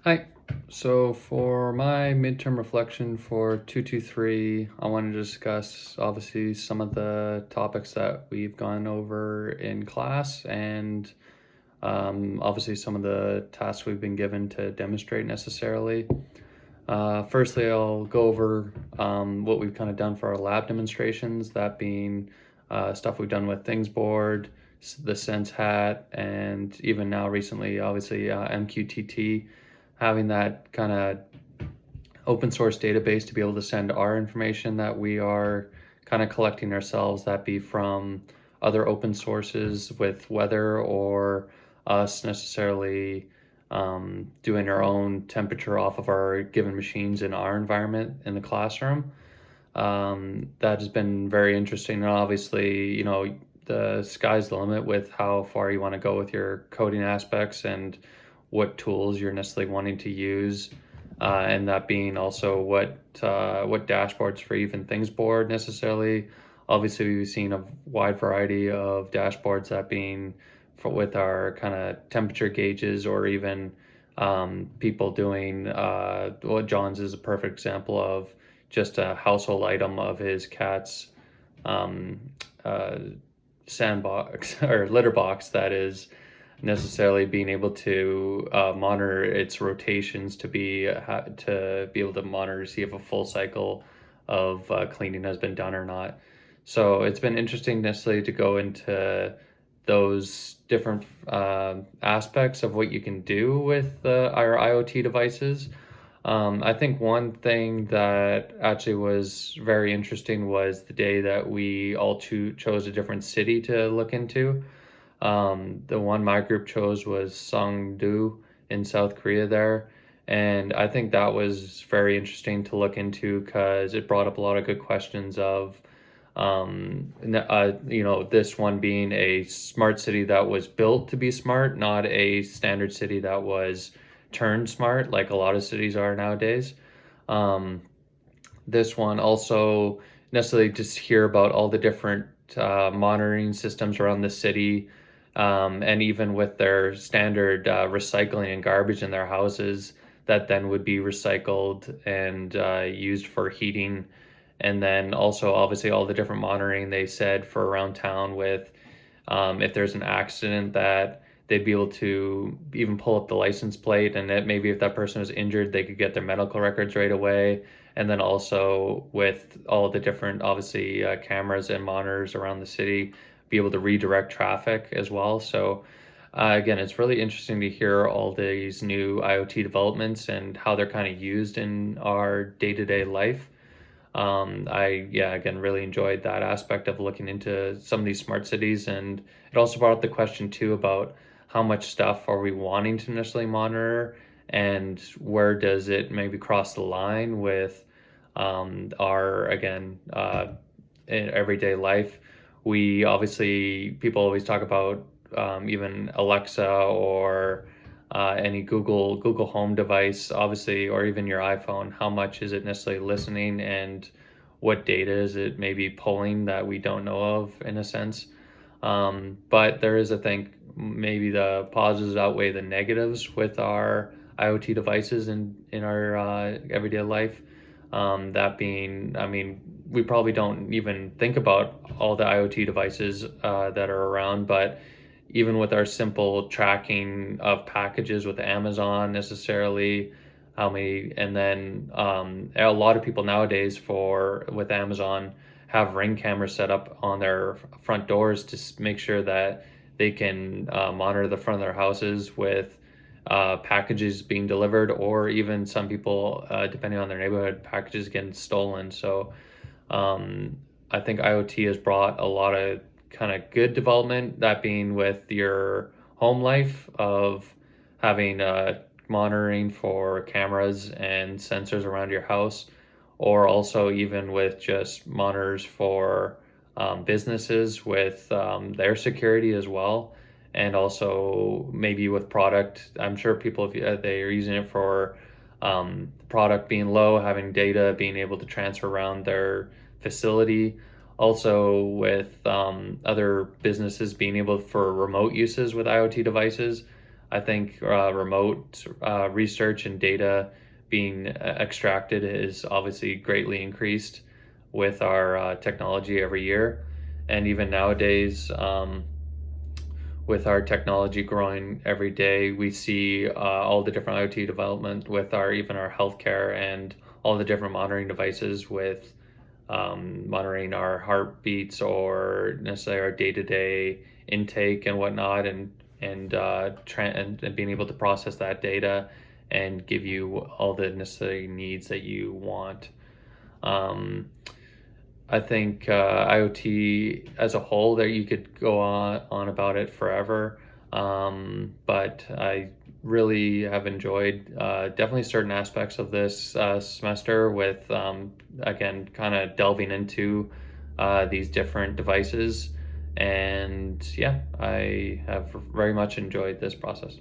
Hi. So for my midterm reflection for 223, I want to discuss obviously some of the topics that we've gone over in class and obviously some of the tasks we've been given to demonstrate necessarily. Firstly, I'll go over what we've kind of done for our lab demonstrations, that being stuff we've done with Things Board, the Sense Hat, and even now recently, obviously, MQTT, having that kind of open source database to be able to send our information that we are kind of collecting ourselves, that be from other open sources with weather or us necessarily doing our own temperature off of our given machines in our environment in the classroom. That has been very interesting. And obviously, the sky's the limit with how far you want to go with your coding aspects and what tools you're necessarily wanting to use. And that being also what dashboards for even Things Board necessarily. Obviously, we've seen a wide variety of dashboards, that being with our kind of temperature gauges, or even people doing what John's is a perfect example of, just a household item of his cat's um, uh, sandbox or litter box, that is necessarily being able to monitor its rotations to be able to monitor, see if a full cycle of cleaning has been done or not. So it's been interesting necessarily to go into those different aspects of what you can do with our IoT devices. I think one thing that actually was very interesting was the day that we all chose a different city to look into. The one my group chose was Songdo in South Korea there. And I think that was very interesting to look into because it brought up a lot of good questions of, this one being a smart city that was built to be smart, not a standard city that was turned smart like a lot of cities are nowadays. Um, this one also necessarily just hear about all the different monitoring systems around the city, and even with their standard recycling and garbage in their houses that then would be recycled and used for heating. And then also obviously all the different monitoring they said for around town with, if there's an accident, that they'd be able to even pull up the license plate, and that maybe if that person was injured, they could get their medical records right away. And then also with all the different, obviously, cameras and monitors around the city, be able to redirect traffic as well. So again, it's really interesting to hear all these new IoT developments and how they're kind of used in our day-to-day life. Again, really enjoyed that aspect of looking into some of these smart cities. And it also brought up the question too about how much stuff are we wanting to necessarily monitor, and where does it maybe cross the line with our, again, in everyday life. We obviously, people always talk about even Alexa or any Google Home device, obviously, or even your iPhone. How much is it necessarily listening, and what data is it maybe pulling that we don't know of, in a sense? But there is, I think, maybe the positives outweigh the negatives with our IoT devices in our everyday life. That being, I mean, we probably don't even think about all the IoT devices that are around, but even with our simple tracking of packages with Amazon necessarily, how many, and then a lot of people nowadays with Amazon have Ring cameras set up on their front doors to make sure that they can monitor the front of their houses with packages being delivered, or even some people, depending on their neighborhood, packages getting stolen. So um, I think IoT has brought a lot of kind of good development, that being with your home life of having monitoring for cameras and sensors around your house, or also even with just monitors for businesses with their security as well. And also maybe with product, I'm sure people, if they are using it for product being low, having data being able to transfer around their facility. Also with other businesses being able for remote uses with IoT devices. I think remote research and data being extracted is obviously greatly increased with our technology every year. And even nowadays, with our technology growing every day, we see all the different IoT development with our even our healthcare and all the different monitoring devices with monitoring our heartbeats or necessarily our day-to-day intake and whatnot, and being able to process that data and give you all the necessary needs that you want. I think IoT as a whole, there you could go on about it forever, but I really have enjoyed definitely certain aspects of this semester with, again, kind of delving into these different devices. And yeah, I have very much enjoyed this process.